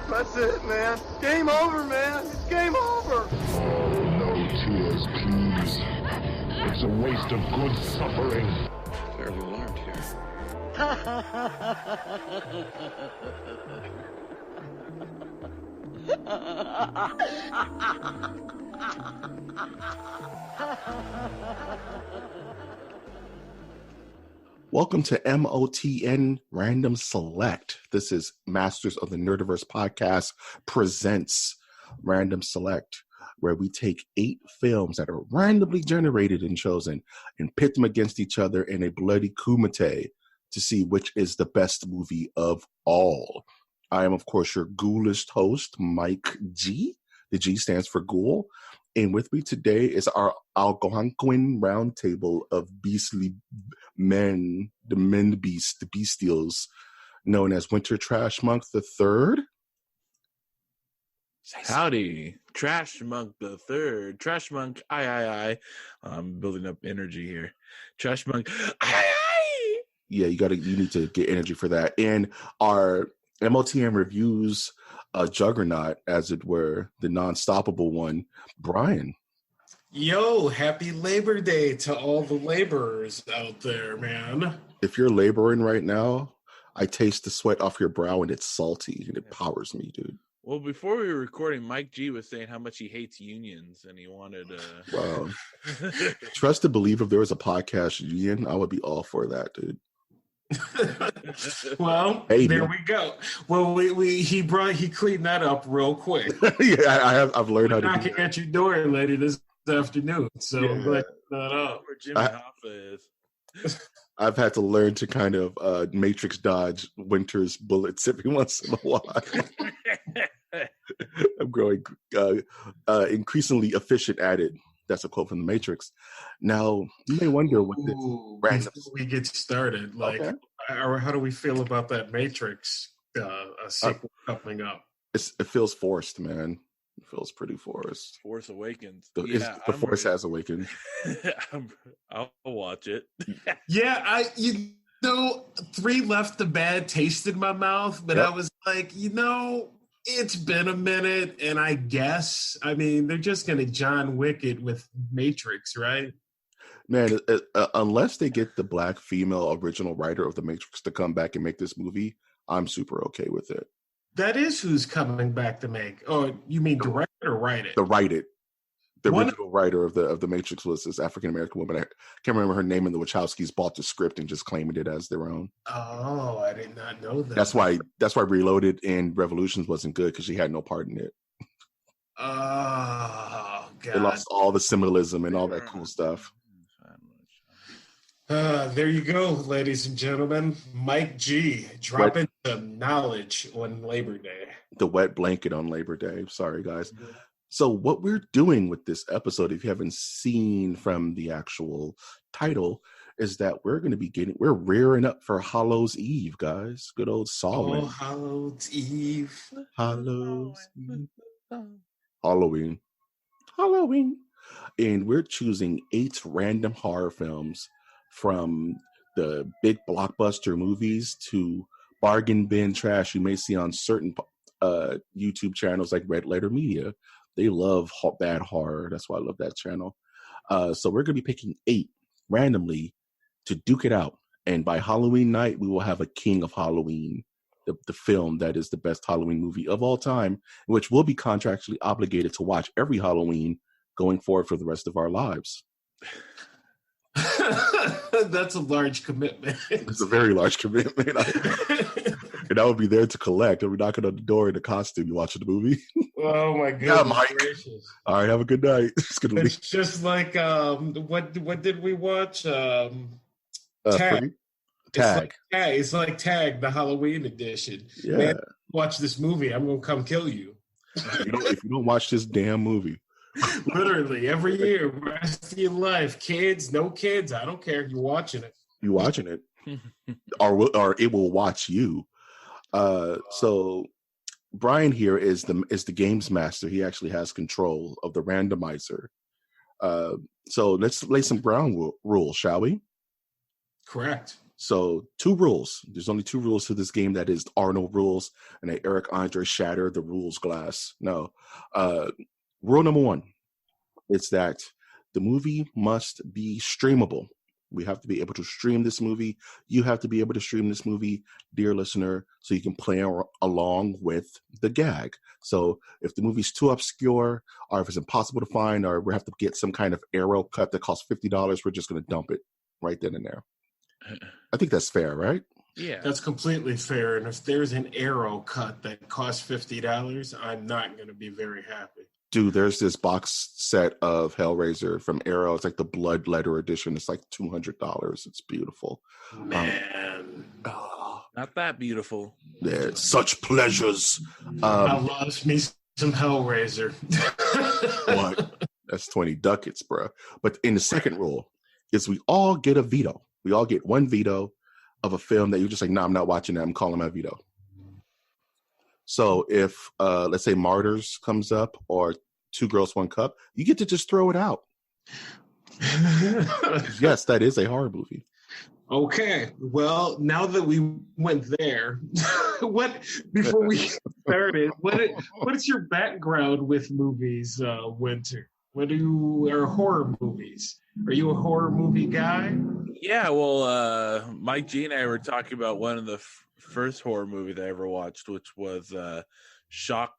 That's it, man. Game over, man. It's game over. Oh, no tears, please. It's a waste of good suffering. Where have we learned here? Welcome to MOTN Random Select. This is Masters of the Nerdiverse podcast presents Random Select, where we take 8 films that are randomly generated and chosen and pit them against each other in a bloody kumite to see which is the best movie of all. I am, of course, your ghoulish host, Mike G. The G stands for ghoul. And with me today is our Algonquin roundtable of beastly men, the men beast, the bestials, known as Winter Trash Monk the Third. Howdy, Trash Monk the Third. Trash Monk, I. I'm building up energy here. Trash Monk, I. Yeah, you need to get energy for that. And our MOTN reviews juggernaut, as it were, the non-stoppable one, Brian. Yo, happy Labor Day to all the laborers out there, man. If you're laboring right now, I taste the sweat off your brow and it's salty and it powers me, dude. Well, before we were recording, Mike G was saying how much he hates unions and he wanted Wow. Trust to believe if there was a podcast union, I would be all for that, dude. Well, hey, there man. we go. Well, he cleaned that up real quick. Yeah, I've learned how to do knocking that. at your door later this afternoon, so Yeah. I'm glad you cleaned that up. where Jimmy Hoffa is. I've had to learn to kind of matrix dodge Winter's bullets every once in a while. I'm growing increasingly efficient at it. That's a quote from The Matrix. Now, you may wonder what this random... Before we get started, how do we feel about that Matrix sequel coming up? It feels forced, man. It feels pretty forced. Force Awakens. The Force has awakened. I'll watch it. Yeah, 3 left the bad taste in my mouth, but Yep. I was like, it's been a minute, and I mean, they're just going to John Wick it with Matrix, right? Man, unless they get the black female original writer of The Matrix to come back and make this movie, I'm super okay with it. That is who's coming back to make. Oh, you mean direct or write it? The original writer of the Matrix was this African American woman. I can't remember her name, and the Wachowskis bought the script and just claimed it as their own. Oh, I did not know that. That's why Reloaded and Revolutions wasn't good, because she had no part in it. Oh, God. They lost all the symbolism and all that cool stuff. There you go, ladies and gentlemen. Mike G dropping some knowledge on Labor Day. The wet blanket on Labor Day. Sorry, guys. So what we're doing with this episode, if you haven't seen from the actual title, is that we're rearing up for Hallows Eve, guys. Good old Samhain. Oh, Hallows Eve. Hallows Eve. Halloween. And we're choosing 8 random horror films, from the big blockbuster movies to bargain bin trash you may see on certain YouTube channels like Red Letter Media. They love bad horror. That's why I love that channel. So we're going to be picking 8 randomly to duke it out. And by Halloween night, we will have a King of Halloween, the film that is the best Halloween movie of all time, which we'll be contractually obligated to watch every Halloween going forward for the rest of our lives. That's a large commitment. It's a very large commitment. And I would be there to collect. I'll be knocking on the door in a costume. You watching the movie? Oh my goodness. Yeah, Mike. Gracious. All right, have a good night. It's just like what did we watch? Tag. Tag. It's like Tag, the Halloween edition. Yeah. Man, watch this movie. I'm gonna come kill you. If you don't watch this damn movie. Literally every year, rest of your life, kids, no kids, I don't care. You're watching it. or it will watch you. So Brian here is the games master. He actually has control of the randomizer. So let's lay some ground rules, shall we? Correct. So 2 rules. There's only 2 rules to this game. That is Arnold rules, and that Eric Andre shattered the rules glass. No. Rule number 1 is that the movie must be streamable. We have to be able to stream this movie. You have to be able to stream this movie, dear listener, so you can play along with the gag. So if the movie's too obscure, or if it's impossible to find, or we have to get some kind of arrow cut that costs $50, we're just going to dump it right then and there. I think that's fair, right? Yeah. That's completely fair. And if there's an arrow cut that costs $50, I'm not going to be very happy. Dude, there's this box set of Hellraiser from Arrow. It's like the Blood Letter edition. It's like $200. It's beautiful. Man. Not that beautiful. Yeah, such pleasures. I love me some Hellraiser. What? That's 20 ducats, bro. But in the second rule is we all get a veto. We all get 1 veto of a film that you're just like, nah, I'm not watching that. I'm calling my veto. So if, let's say, Martyrs comes up or 2 Girls, 1 Cup, you get to just throw it out. Yes, that is a horror movie. Okay. Well, now that we went there, before we started, what is your background with movies, Winter? Are horror movies? Are you a horror movie guy? Yeah, well, Mike G and I were talking about one of the first horror movie that I ever watched, which was Shock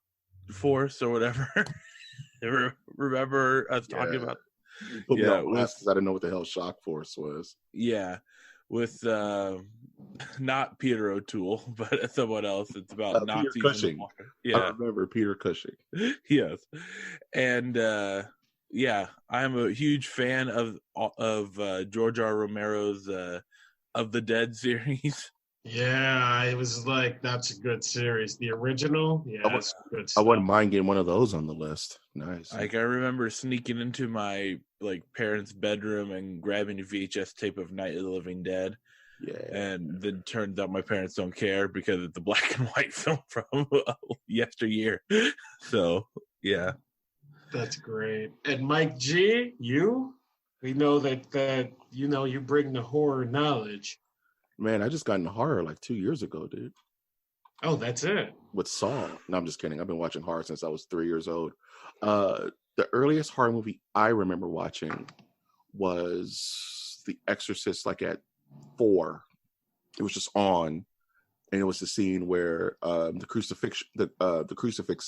Force or whatever. Remember us talking about? Put me on blast because I didn't know what the hell Shock Force was. Yeah, with not Peter O'Toole, but someone else. It's about Nazis. Peter Cushing. Yeah, I remember Peter Cushing. Yes, and yeah, I'm a huge fan of George R. Romero's of the Dead series. Yeah, I was like, that's a good series. The original, yeah, that's good stuff. I wouldn't mind getting one of those on the list. Nice. Like I remember sneaking into my parents' bedroom and grabbing a VHS tape of Night of the Living Dead. Yeah. And then turns out my parents don't care because it's a black and white film from yesteryear. So yeah, that's great. And Mike G, we know that you bring the horror knowledge. Man, I just got into horror like 2 years ago, dude. Oh, that's it. With Saw. No, I'm just kidding. I've been watching horror since I was 3 years old. The earliest horror movie I remember watching was The Exorcist, like at 4. It was just on, and it was the scene where the crucifix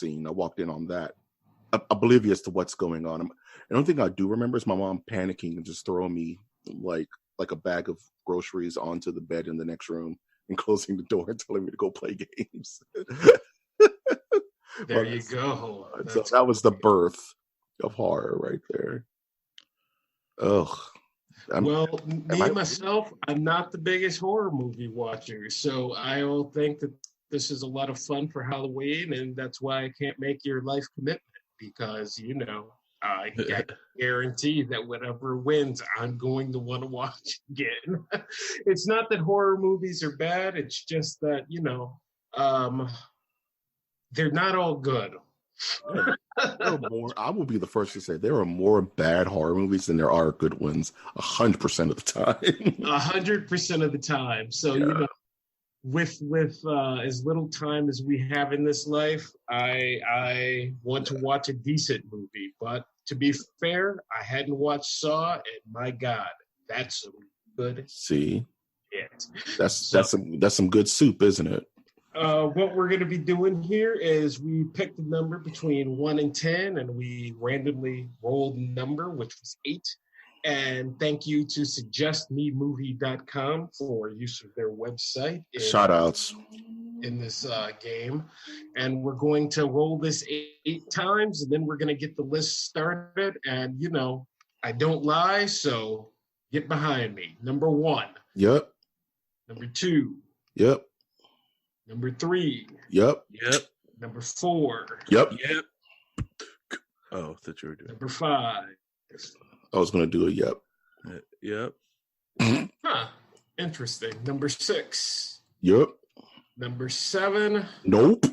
scene. I walked in on that, oblivious to what's going on. The only thing I do remember is my mom panicking and just throwing me like a bag of groceries onto the bed in the next room and closing the door and telling me to go play games. There you go. So that was the birth of horror right there. Ugh. Myself, I'm not the biggest horror movie watcher, so I'll think that this is a lot of fun for Halloween, and that's why I can't make your life commitment, because, I guarantee that whatever wins, I'm going to want to watch again. It's not that horror movies are bad. It's just that, they're not all good. I will be the first to say there are more bad horror movies than there are good ones 100% of the time. 100% of the time. So, with as little time as we have in this life, I want to watch a decent movie. But to be fair, I hadn't watched Saw, and my God, that's some good. See, shit. That's some good soup, isn't it? What we're going to be doing here is we picked a number between 1 and 10, and we randomly rolled a number, which was 8. And thank you to suggestmemovie.com for use of their website. Shout outs. In this game. And we're going to roll this 8 times, and then we're going to get the list started. And, I don't lie, so get behind me. Number 1. Yep. Number 2. Yep. Number 3. Yep. Yep. Number 4. Yep. Yep. Oh, I thought you were doing. Number 5. I was going to do a yep. Yep. Huh. Interesting. Number 6. Yep. Number 7. Nope.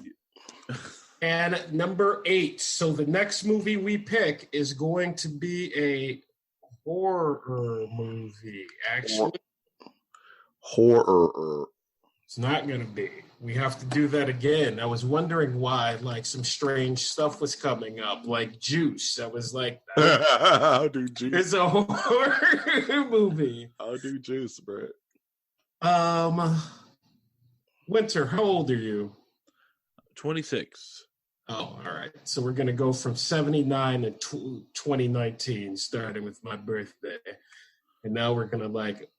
And number 8. So the next movie we pick is going to be a horror movie. Actually, Horror. It's not going to be. We have to do that again. I was wondering why, like, some strange stuff was coming up, like Juice. I was like, I'll do Juice. it's a horror movie. I'll do Juice, bro. Winter, how old are you? 26. Oh, all right. So we're going to go from 79 to 2019, starting with my birthday. And now we're going to, like,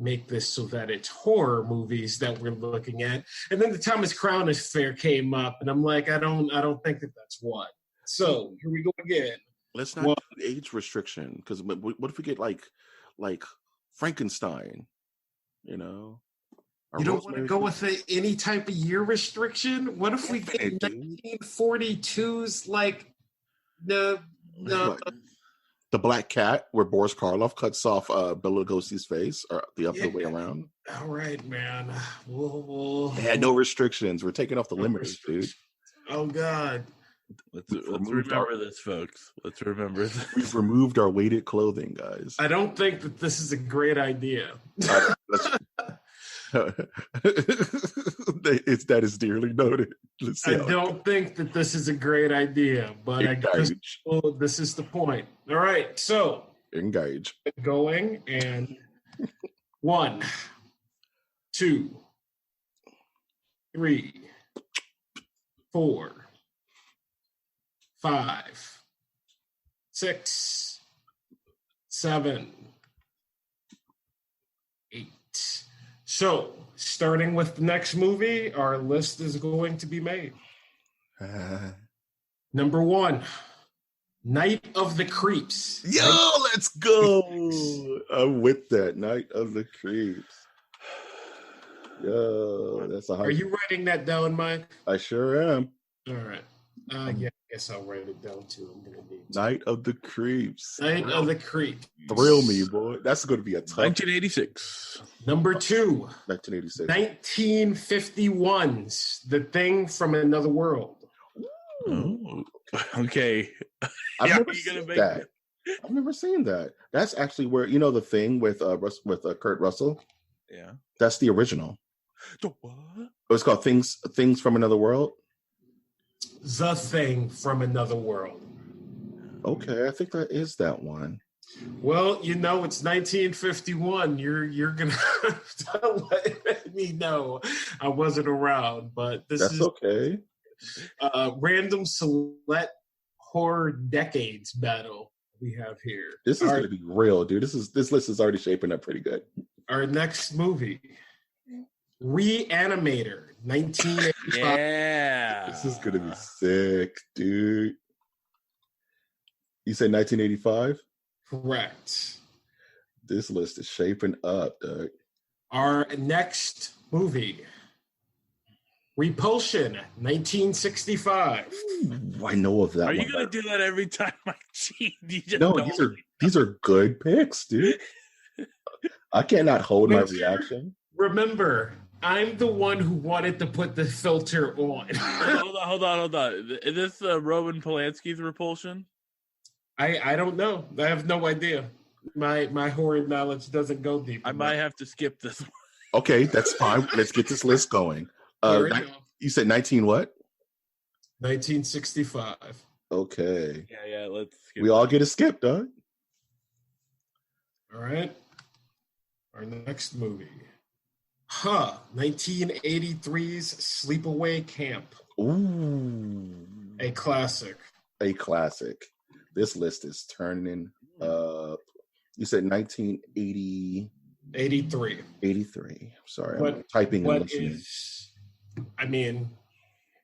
make this so that it's horror movies that we're looking at. And then the Thomas Crown Affair came up, and I'm like, I don't think that that's one. So here we go again. Let's not do age restriction, because what if we get like Frankenstein? You know, you don't want to go with any type of year restriction? What if we get 1942's like the Black Cat, where Boris Karloff cuts off Bela Lugosi's face, or the other way around? All right, man. We'll no restrictions. We're taking off the limiters, dude. Oh God. Let's remember this, folks. Let's remember this. We've removed our weighted clothing, guys. I don't think that this is a great idea. That is dearly noted. I don't think that this is a great idea, but I guess this is the point. All right, so engage. Going and 1, 2, 3, 4, 5, 6, 7, 8. So, starting with the next movie, our list is going to be made. Number 1, Night of the Creeps. Yo, let's go. I'm with that. Night of the Creeps. Yo, that's a hard. Are you writing that down, Mike? I sure am. All right. Yeah, I guess I'll write it down too. I'm gonna need to. Night of the Creeps. Night of the Creeps. Thrill me, boy. That's going to be a tough. 1986. Number 2. 1986. 1951's The Thing from Another World. Oh, okay. I've never seen that. I've never seen that. That's actually where, you know, The Thing with Kurt Russell. Yeah. That's the original. The what? It's called Things from Another World. The Thing from Another World. Okay, I think that is that one. Well, you know, it's 1951. You're gonna have to let me know I wasn't around, but that's okay. Random select horror decades battle we have here. This is gonna be real, dude. This list is already shaping up pretty good. Our next movie, Reanimator, 1985. Yeah. This is gonna be sick, dude. You said 1985? Correct. This list is shaping up, Doug. Our next movie, Repulsion, 1965. Ooh, I know of that. Are you going to do that every time I cheat? No, these are good picks, dude. I cannot hold my reaction. Remember, I'm the one who wanted to put the filter on. Hold on. Is this Roman Polanski's Repulsion? I don't know. I have no idea. My horror knowledge doesn't go deep. I might have to skip this one. Okay, that's fine. Let's get this list going. You said 19 what? 1965. Okay. Yeah. Let's skip. We all get a skip, Doug. All right. Our next movie. 1983's Sleepaway Camp. Ooh. A classic. A classic. This list is turning up. You said 1980. 83. 83. Sorry, I'm typing and listening.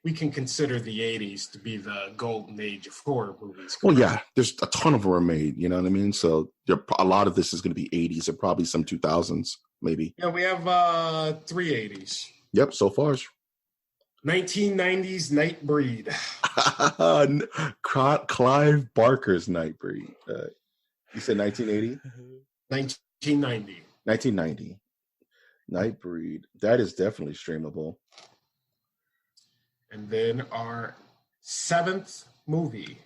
We can consider the 80s to be the golden age of horror movies. Well, yeah, there's a ton of them are made, you know what I mean? So a lot of this is going to be 80s and probably some 2000s, maybe. Yeah, we have 3 80s. Yep, so far. 1990s Nightbreed. Clive Barker's Nightbreed. You said 1980? 1990. 1990. Nightbreed. That is definitely streamable. And then our 7th movie,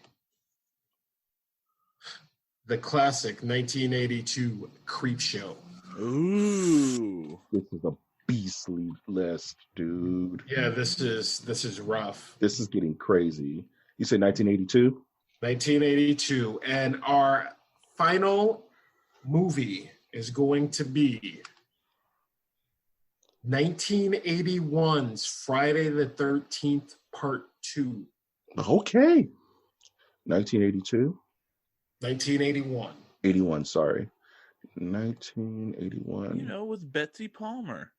the classic 1982 Creepshow. Ooh. This is a beastly list, dude. Yeah, this is rough. This is getting crazy. You said 1982? 1982. And our final movie is going to be 1981's Friday the 13th, Part 2. Okay. 1982? 1981. 81, sorry. 1981. You know, with Betsy Palmer.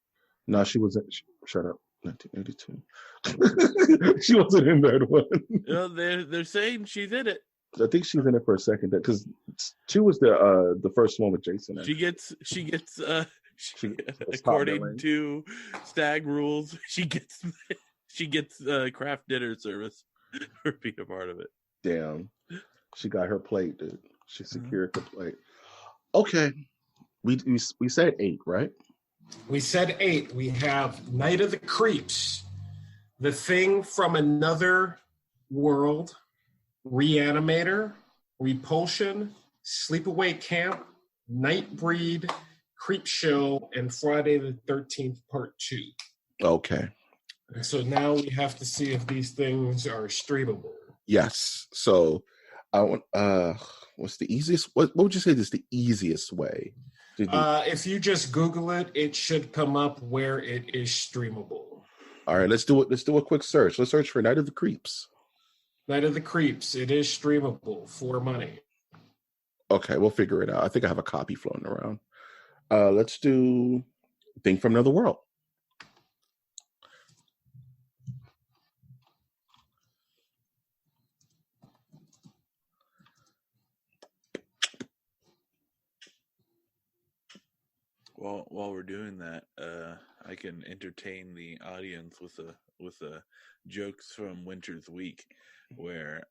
No, she wasn't. Shut up. 1982. She wasn't in that one. You know, they're saying she's in it. I think she's in it for a second because 2 was the first one with Jason. She gets She according to STAG rules, she gets craft dinner service for being a part of it. Damn, she got her plate, dude. She secured the plate. Okay, we said 8, right? We said 8. We have Night of the Creeps, The Thing from Another World, Reanimator, Repulsion, Sleepaway Camp, Nightbreed, Creepshow, and Friday the 13th Part 2. Okay. And so now we have to see if these things are streamable. Yes. So I want what's the easiest what would you say is the easiest way? If you just Google it, it should come up where it is streamable. All right, let's do it. Let's do a quick search. Let's search for Night of the Creeps. Night of the Creeps. It is streamable for money. Okay, we'll figure it out. I think I have a copy floating around. Let's do Thing from Another World. Well, while we're doing that, I can entertain the audience with a jokes from Winter's Week, where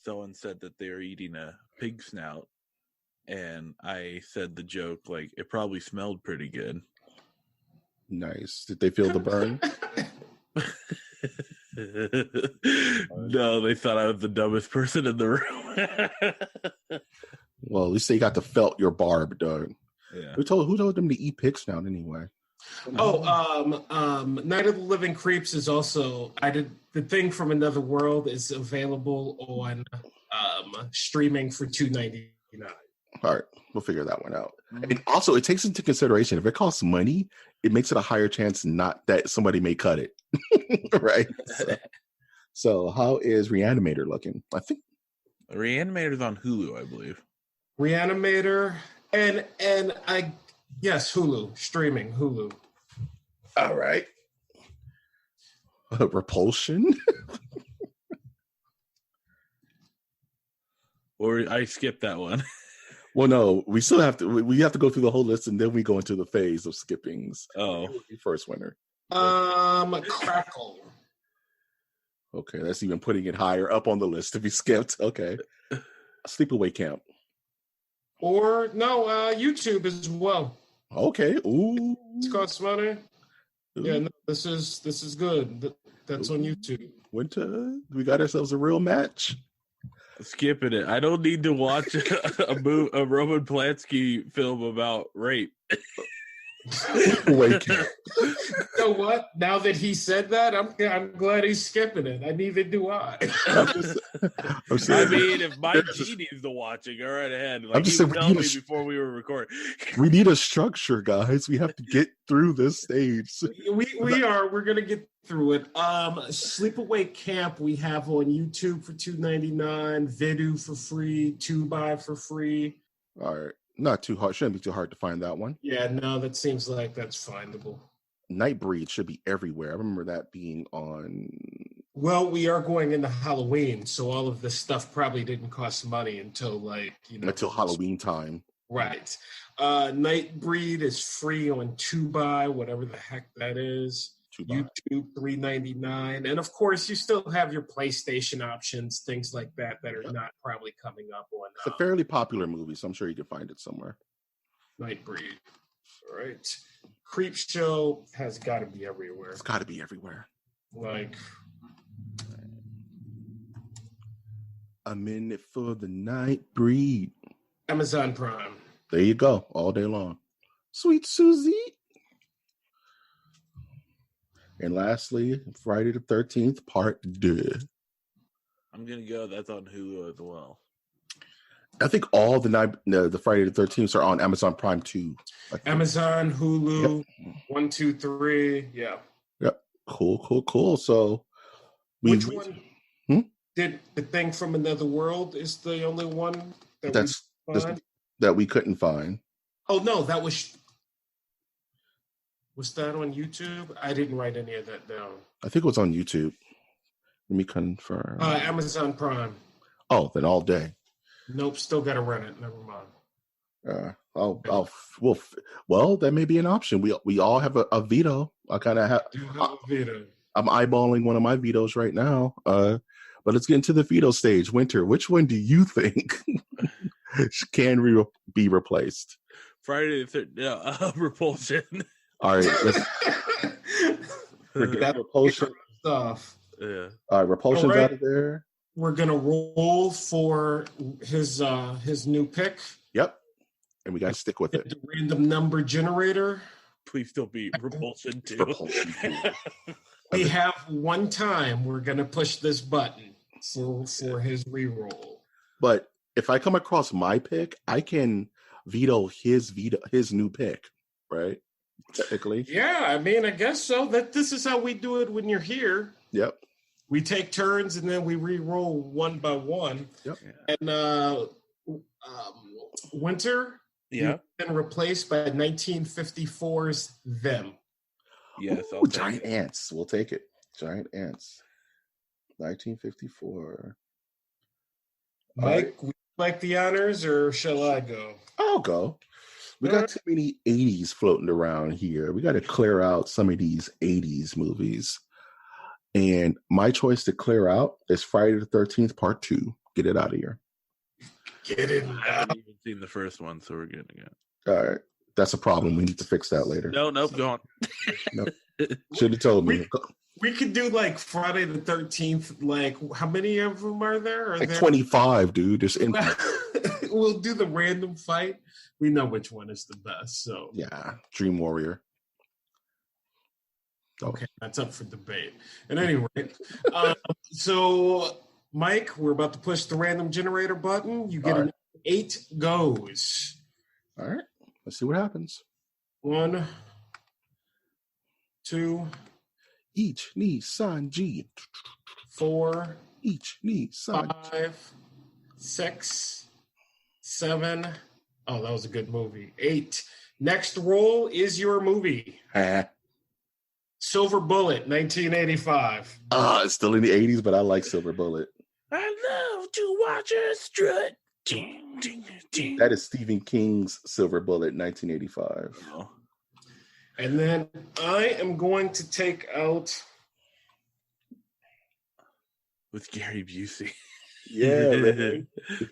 someone said that they were eating a pig snout, and I said the joke like it probably smelled pretty good. Nice. Did they feel the burn? No, they thought I was the dumbest person in the room. Well, at least they got to felt your barb, dog. Yeah. Who told them to eat pig snout anyway? Night of the Living Creeps is also The Thing from Another World is available on streaming for $2.99. All right, we'll figure that one out. And also, it takes into consideration if it costs money, it makes it a higher chance not that somebody may cut it, right? So, how is Reanimator looking? I think Reanimator's on Hulu, I believe. Reanimator and yes, Hulu streaming Hulu. All right. Repulsion. Or I skipped that one. Well, no, we still have to. We have to go through the whole list, and then we go into the phase of skippings. Oh, first winner. Crackle. Okay, that's even putting it higher up on the list to be skipped. Okay, Sleepaway Camp. Or no, YouTube as well. Okay, ooh, It's cost money. Ooh. Yeah, no, this is good. That's on YouTube. Winter, we got ourselves a real match. skipping it. I don't need to watch a Roman Polanski film about rape. Wait. You know what? Now that he said that, I'm glad he's skipping it. Neither do I. I mean, if my G needs to watch it, go right ahead. Like, he was telling me before we were recording. We need a structure, guys. We have to get through this stage. We're gonna get through it. Sleepaway Camp we have on YouTube for $2.99, Vidu for free, Tubi for free. All right. Not too hard. Shouldn't be too hard to find that one. Yeah, no, that seems like that's findable. Nightbreed should be everywhere. I remember that being on. Well, we are going into Halloween, so all of this stuff probably didn't cost money until until Halloween time. Right. Nightbreed is free on Tubi, whatever the heck that is. Tubi. YouTube $3.99, and of course you still have your PlayStation options, things like that are not probably coming up on. It's a fairly popular movie, so I'm sure you can find it somewhere. Nightbreed. All right. Creepshow has got to be everywhere. It's got to be everywhere. Like, I'm in it for the Nightbreed. Amazon Prime. There you go, all day long. Sweet Susie. And lastly, Friday the 13th, Part 2. I'm gonna go. That's on Hulu as well. I think all the Friday the 13th are on Amazon Prime too. Amazon, Hulu, 1, 2, 3. Yeah. Yep. Cool. So, Which one? Did The Thing from Another World is the only one that we couldn't find. Oh no, that was that on YouTube? I didn't write any of that down. I think it was on YouTube. Let me confirm. Amazon Prime. Oh, then all day. Nope, still got to run it. Never mind. Well, that may be an option. We all have a veto. I kind of have a veto. I'm eyeballing one of my vetoes right now. But let's get into the veto stage. Winter, which one do you think can be replaced? Friday the 13th. Repulsion. All right, let's forget Repulsion stuff. Yeah. All right, Repulsion's out of there. We're gonna roll for his new pick. Yep, and we gotta stick with it. The random number generator. Please don't be Repulsion 2. Repulsion 2. We have one time. We're gonna push this button for his reroll. But if I come across my pick, I can veto his new pick, right? Technically. Yeah, I mean, I guess so. This is how we do it when you're here. Yep. We take turns and then we re-roll one by one. Yep. And Winter, yeah, been replaced by 1954's Them. Yes, Ooh, Giant Ants. We'll take it. Giant Ants. 1954. Mike, would you like the honors or shall I go? I'll go. We got too many 80s floating around here. We got to clear out some of these 80s movies. And my choice to clear out is Friday the 13th, Part 2. Get it out of here. Get it I out. haven't even seen the first one, so we're good again. All right. That's a problem. We need to fix that later. Nope, go on. Nope. Should have told me. We could do like Friday the 13th. Like, how many of them are there? Like 25, dude. We'll do the random fight. We know which one is the best. So yeah, Dream Warrior. Okay, that's up for debate. At any rate, so Mike, we're about to push the random generator button. You get 8 goes. All right, let's see what happens. 1, 2, each knee, son, G. 4, each knee, son. 5, 6, 7. Oh, that was a good movie. 8. Next roll is your movie. Silver Bullet, 1985. It's still in the 80s, but I like Silver Bullet. I love to watch her strut. That is Stephen King's Silver Bullet, 1985. Oh. And then I am going to take out with Gary Busey. Yeah, man. The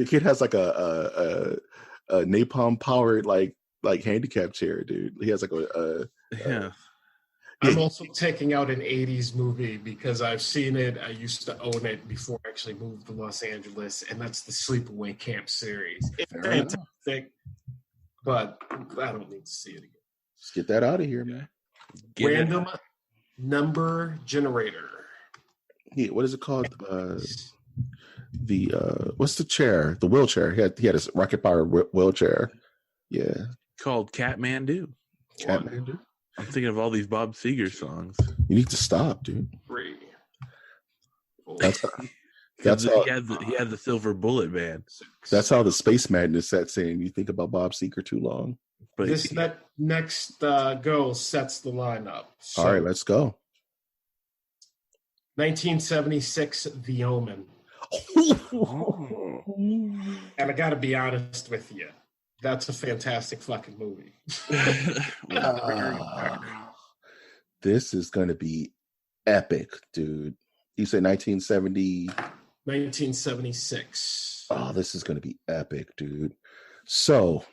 kid has like a napalm powered like handicap chair, dude. He has like yeah. I'm also taking out an 80s movie because I've seen it. I used to own it before I actually moved to Los Angeles, and that's the Sleepaway Camp series. It's fantastic, but I don't need to see it again. Just get that out of here, man. Random number generator. Yeah, what is it called? What's the chair? The wheelchair. He had his rocket powered wheelchair. Yeah. Called Catmandu. Catmandu. I'm thinking of all these Bob Seger songs. You need to stop, dude. 3. That's how he had the Silver Bullet band. 6. That's how the space madness sets in. You think about Bob Seger too long. But this next go sets the lineup. So, all right, let's go. 1976, The Omen. And I got to be honest with you. That's a fantastic fucking movie. This is going to be epic, dude. You say 1970? 1976. Oh, this is going to be epic, dude. So,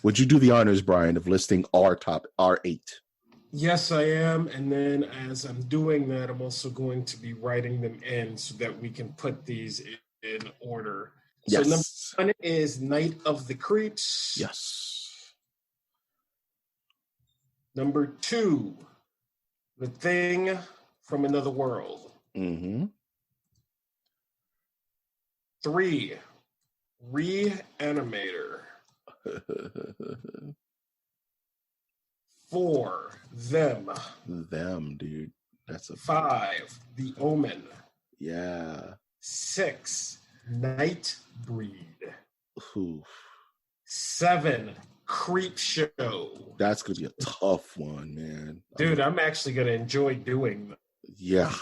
would you do the honors, Brian, of listing our 8? Yes, I am. And then as I'm doing that, I'm also going to be writing them in so that we can put these in order. Yes. So number 1 is Night of the Creeps. Yes. Number 2, The Thing from Another World. Mm-hmm. 3, Reanimator. 4, Them. Them, dude. That's a 5, The Omen. yeah. 6, Nightbreed. Oof. 7, Creep Show. That's gonna be a tough one, man. Dude, I'm actually gonna enjoy doing them. Yeah.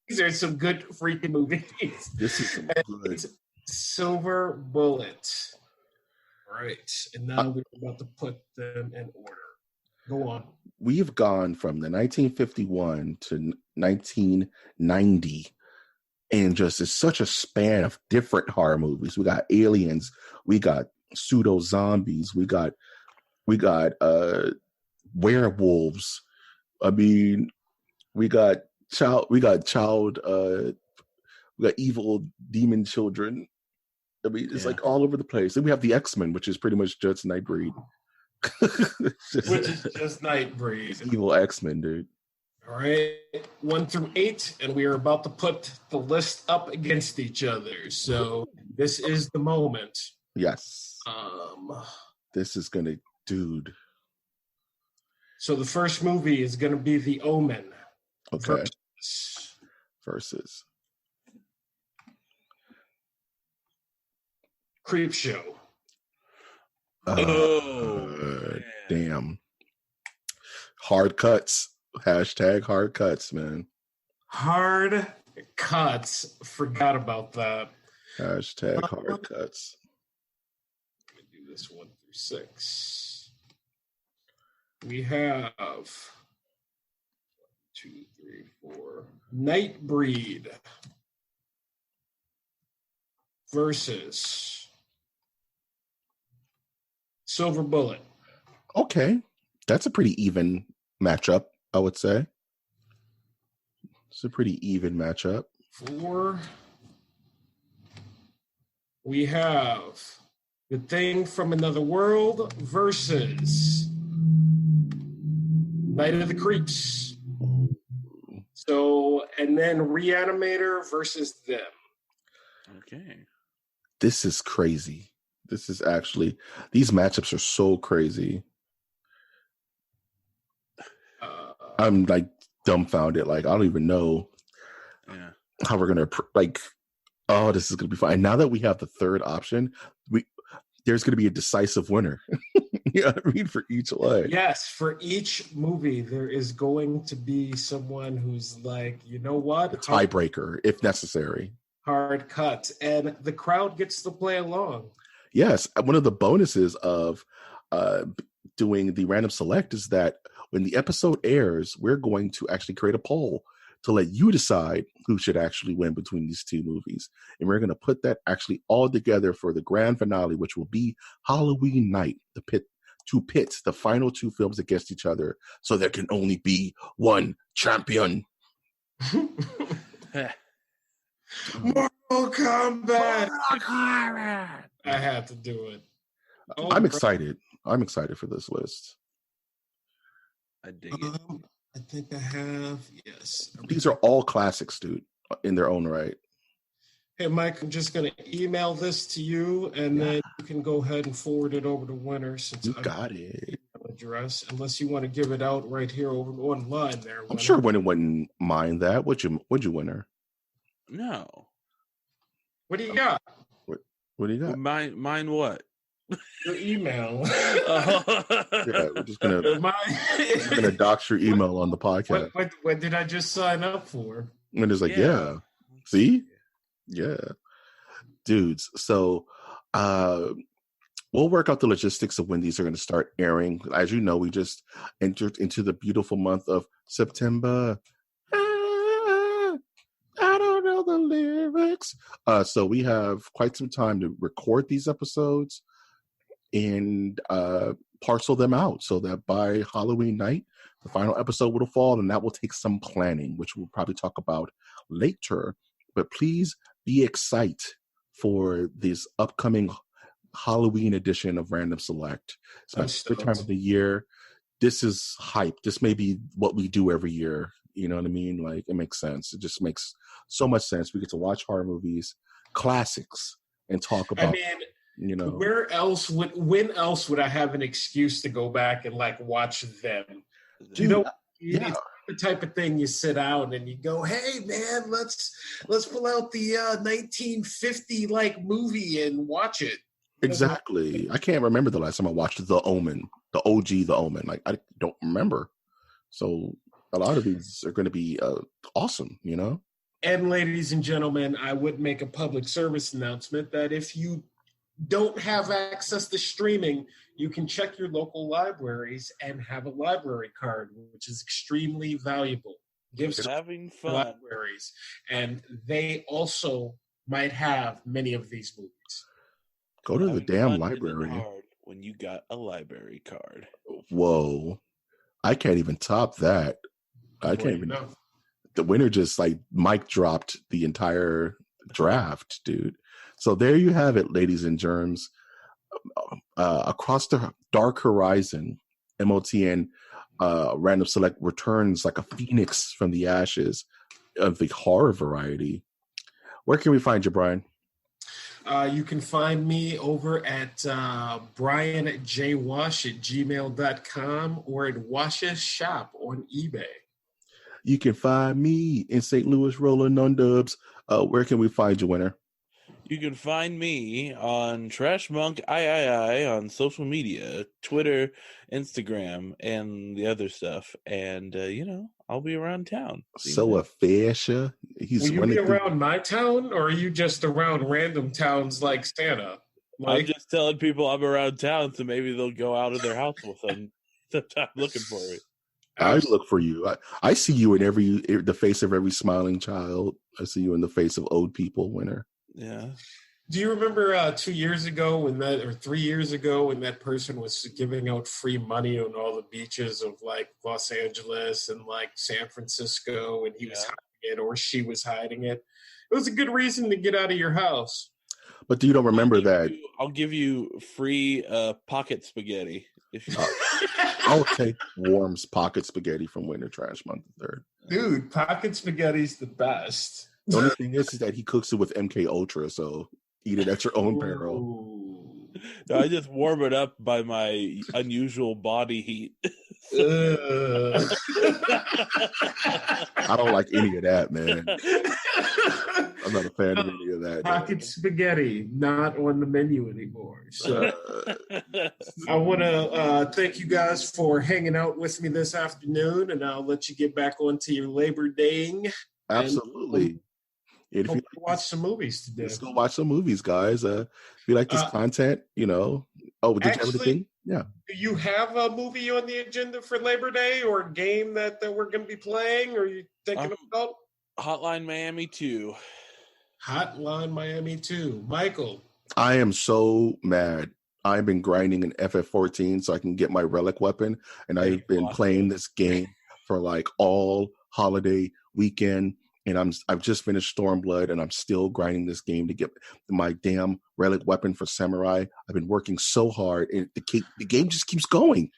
These are some good freaking movies. This is some good. It's Silver Bullet. All right, and now we're about to put them in order. Go on. We've gone from the 1951 to 1990, and just it's such a span of different horror movies. We got aliens, we got pseudo zombies, we got werewolves. I mean, we got evil demon children. I mean, it's like all over the place. Then we have the X-Men, which is pretty much just Nightbreed. Which is just Nightbreed. Evil X-Men, dude. All right, 1 through 8, and we are about to put the list up against each other. So this is the moment. Yes. This is gonna, dude. So the first movie is gonna be The Omen. Okay. Versus Creep Show. Damn. Hard cuts. Hashtag hard cuts, man. Hard cuts. Forgot about that. Hashtag hard cuts. Let me do this 1 through 6. We have 1, 2, 3, 4. Nightbreed versus Silver Bullet. Okay. That's a pretty even matchup, I would say. It's a pretty even matchup. 4. We have The Thing from Another World versus Night of the Creeps. So, and then Reanimator versus Them. Okay. This is crazy. This is actually, these matchups are so crazy. I'm like dumbfounded. Like, I don't even know how we're going to, like, oh, this is going to be fun. And now that we have the third option, there's going to be a decisive winner. You know what I mean? For each one. Yes, for each movie, there is going to be someone who's like, you know what? A tiebreaker, if necessary. Hard cut. And the crowd gets to play along. Yes. One of the bonuses of doing the random select is that when the episode airs, we're going to actually create a poll to let you decide who should actually win between these two movies. And we're going to put that actually all together for the grand finale, which will be Halloween night, to pit the final two films against each other, so there can only be one champion. Mortal Kombat! I have to do it. Oh, I'm excited. I'm excited for this list. I dig it. I think I have, yes. These are all classics, dude, in their own right. Hey, Mike, I'm just going to email this to you, and then you can go ahead and forward it over to Winner. Since You got it. Address, unless you want to give it out right here over online there. I'm sure Winner wouldn't mind that. Would you, Winner? No. What do you got? What do you got? Mine what? Your email. Yeah, we're just gonna dox your email on the podcast. What did I just sign up for? And it's like, yeah. See? Yeah. Dudes. So we'll work out the logistics of when these are going to start airing. As you know, we just entered into the beautiful month of September. I don't know the lyrics. So we have quite some time to record these episodes and parcel them out so that by Halloween night, the final episode will fall, and that will take some planning, which we'll probably talk about later. But please be excited for this upcoming Halloween edition of Random Select. It's my favorite time of the year. this is hype. This may be what we do every year. You know what I mean? Like, it makes sense. It just makes so much sense. We get to watch horror movies, classics, and talk I about, mean, when else would I have an excuse to go back and like watch them? Dude, You know, yeah. it's the type of thing you sit down and you go, "Hey man, let's pull out the 1950 like movie and watch it." Exactly. I can't remember the last time I watched The Omen, the OG The Omen. Like, I don't remember. So a lot of these are going to be awesome, you know? And ladies and gentlemen, I would make a public service announcement that if you don't have access to streaming, you can check your local libraries and have a library card, which is extremely valuable. Gives Having fun. Libraries, and they also might have many of these movies. Go to the Having damn fun library. isn't hard when you got a library card. Whoa. I can't even top that. I can't even. The winner just like mic dropped the entire draft, dude. So there you have it, ladies and germs. Across the dark horizon, MOTN Random Select returns like a phoenix from the ashes of the horror variety. Where can we find you, Brian? You can find me over at brianjwash@gmail.com or at Wash's Shop on eBay. You can find me in St. Louis rolling on dubs. Where can we find you, winner? You can find me on Trash Monk III on social media, Twitter, Instagram, and the other stuff. And, I'll be around town. So a fascia. Will you be around my town, or are you just around random towns like Santa? I'm just telling people I'm around town, so maybe they'll go out of their house with them. I'm looking for it. I look for you. I see you in the face of every smiling child. I see you in the face of old people, winner. Yeah. Do you remember 2 years ago or 3 years ago when that person was giving out free money on all the beaches of like Los Angeles and like San Francisco, and he was hiding it or she was hiding it? It was a good reason to get out of your house. But you don't remember that. I'll give you free pocket spaghetti. If you I'll take Warm's pocket spaghetti from Winter Trash Month 3rd. Dude, pocket spaghetti's the best. The only thing is that he cooks it with MK Ultra, so eat it at your own peril. No, I just warm it up by my unusual body heat. I don't like any of that, man. I'm not a fan of any of that. Pocket spaghetti, not on the menu anymore. So I want to thank you guys for hanging out with me this afternoon, and I'll let you get back onto your Labor Day. Absolutely. If you watch some movies today, let's go watch some movies, guys. If you like this content, Oh, did you have anything? Yeah. Do you have a movie on the agenda for Labor Day or a game that we're going to be playing? Or are you thinking about Hotline Miami 2? Hotline Miami 2. Michael. I am so mad. I've been grinding in FF14 so I can get my relic weapon, and I've been playing this game for like all holiday weekend. And I've just finished Stormblood, and I'm still grinding this game to get my damn relic weapon for Samurai. I've been working so hard, and the game just keeps going.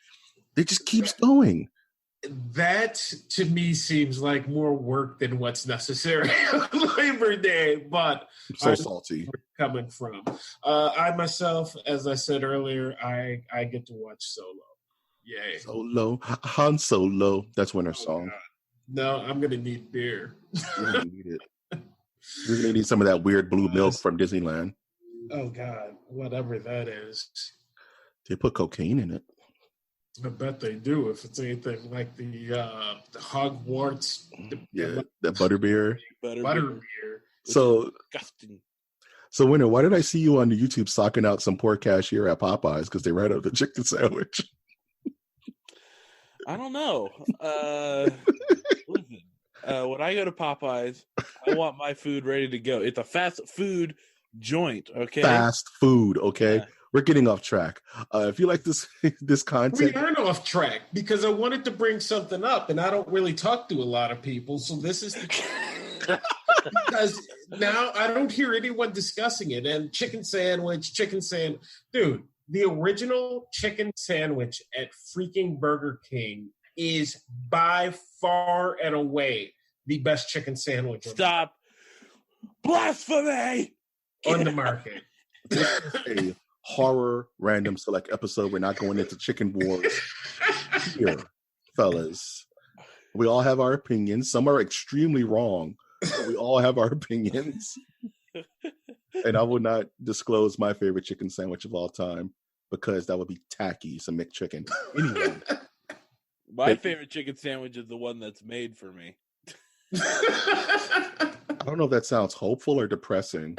It just keeps going. That, to me, seems like more work than what's necessary on Labor Day, but I'm so salty. Coming from. I myself, as I said earlier, I get to watch Solo. Yay. Solo. Han Solo. That's Winter's song. God. No, I'm going to need beer. You're going to need it. You're going to need some of that weird blue milk from Disneyland. Oh, God. Whatever that is. They put cocaine in it. I bet they do if it's anything like the Hogwarts. The butterbeer. Butterbeer. So, Winter, why did I see you on the YouTube socking out some poor cashier at Popeyes because they ran out of the chicken sandwich? I don't know. Listen, when I go to Popeyes, I want my food ready to go. It's a fast food joint, okay? Fast food, okay? Yeah. We're getting off track. If you like this content... We aren't off track because I wanted to bring something up, and I don't really talk to a lot of people, so this is the... because now I don't hear anyone discussing it. And chicken sandwich. Dude, the original chicken sandwich at freaking Burger King is by far and away the best chicken sandwich Stop. Blasphemy! on the market. A horror random select episode. We're not going into chicken wars here, fellas. We all have our opinions. Some are extremely wrong, but we all have our opinions. And I will not disclose my favorite chicken sandwich of all time because that would be tacky, some McChicken. Anyway. My favorite chicken sandwich is the one that's made for me. I don't know if that sounds hopeful or depressing.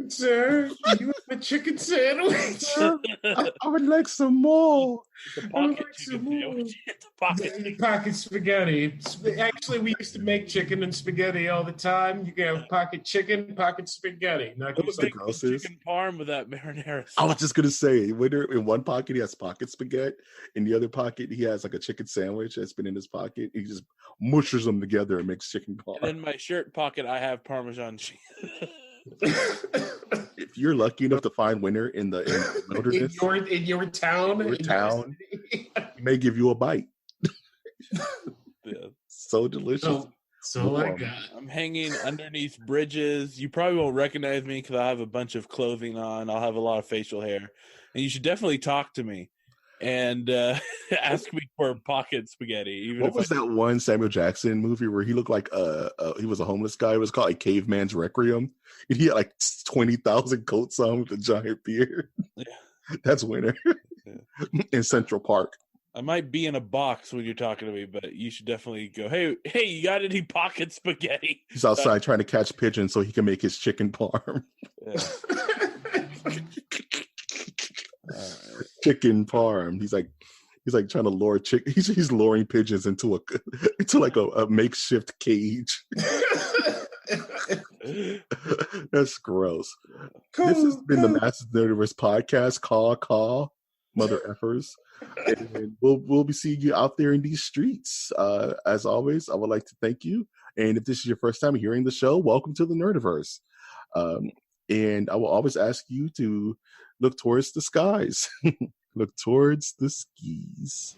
Sir, you have a chicken sandwich? I would like some more. It's a pocket chicken sandwich. It's a pocket. Pocket spaghetti. Actually, we used to make chicken and spaghetti all the time. You can have pocket chicken, pocket spaghetti. Now, What was the grossest? Chicken parm with that marinara sauce. I was just gonna say, in one pocket he has pocket spaghetti, in the other pocket he has like a chicken sandwich that's been in his pocket. He just mushes them together and makes chicken parm. And in my shirt pocket, I have Parmesan cheese. If you're lucky enough to find winter in the wilderness, in your town, he may give you a bite. Yeah. So delicious. So I got. I'm hanging underneath bridges. You probably won't recognize me because I have a bunch of clothing on. I'll have a lot of facial hair, and you should definitely talk to me and ask me for pocket spaghetti. Even What was that one Samuel Jackson movie where he looked like he was a homeless guy? It was called like Caveman's Requiem, and he had like 20,000 coats on with a giant beard. Yeah. That's winter. Yeah. In Central Park. I might be in a box when you're talking to me, but you should definitely go, hey, you got any pocket spaghetti? He's outside trying to catch pigeons so he can make his chicken parm. Yeah. Chicken parm. He's like trying to lure he's luring pigeons into a makeshift cage. That's gross. This has been the Masters of the Universe podcast. Call, mother effers. And we'll be seeing you out there in these streets. As always, I would like to thank you. And if this is your first time hearing the show, welcome to the Nerdiverse. And I will always ask you to look towards the skies. Look towards the skis.